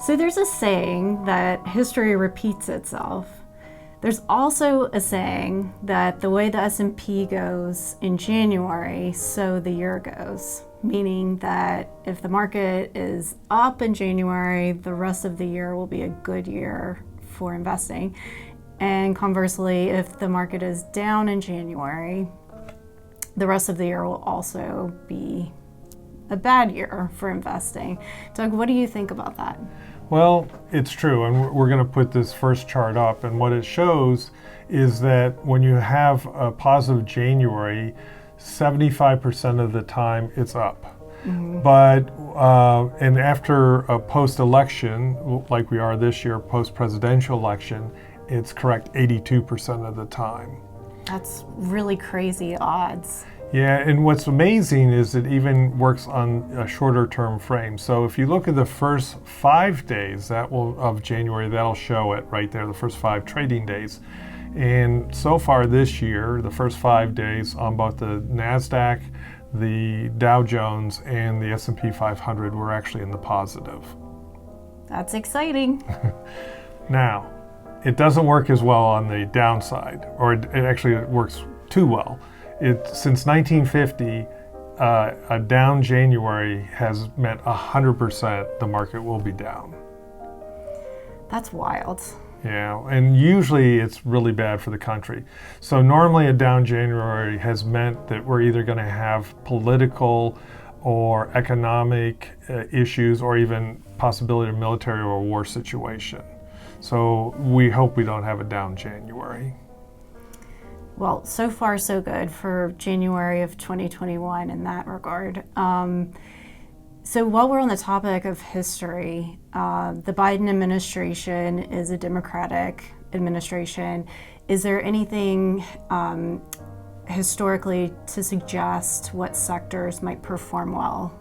So there's a saying that history repeats itself. There's also a saying that the way the S&P goes in January, so the year goes. Meaning that if the market is up in January, the rest of the year will be a good year for investing. And conversely, if the market is down in January, the rest of the year will also be a bad year for investing. Doug, what do you think about that? Well, it's true, and we're going to put this first chart up, and what it shows is that when you have a positive January, 75% of the time it's up. But and after a post-election, like we are this year, post-presidential election, it's correct 82% of the time. That's really crazy odds. Yeah, and what's amazing is it even works on a shorter term frame. So if you look at the first 5 days of January, that'll show it right there, the first 5 trading days. And so far this year, the first 5 days on both the NASDAQ, the Dow Jones, and the S&P 500 were actually in the positive. That's exciting. Now, it doesn't work as well on the downside, or it actually works too well. Since 1950, a down January has meant 100% the market will be down. That's wild. Yeah, and usually it's really bad for the country. So normally a down January has meant that we're either going to have political or economic issues, or even possibility of military or war situation. So we hope we don't have a down January. Well, so far so good for January of 2021 in that regard. So while we're on the topic of history, the Biden administration is a Democratic administration. Is there anything historically to suggest what sectors might perform well?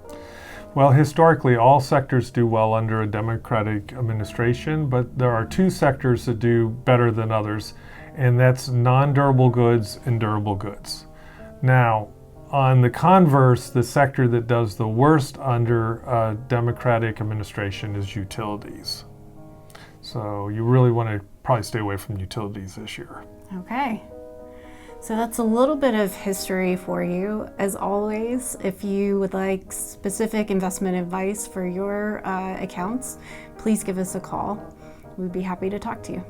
Well, historically, all sectors do well under a Democratic administration, but there are 2 sectors that do better than others, and that's non-durable goods and durable goods. Now, on the converse, the sector that does the worst under a Democratic administration is utilities. So you really want to probably stay away from utilities this year. Okay. So that's a little bit of history for you. As always, if you would like specific investment advice for your accounts, please give us a call. We'd be happy to talk to you.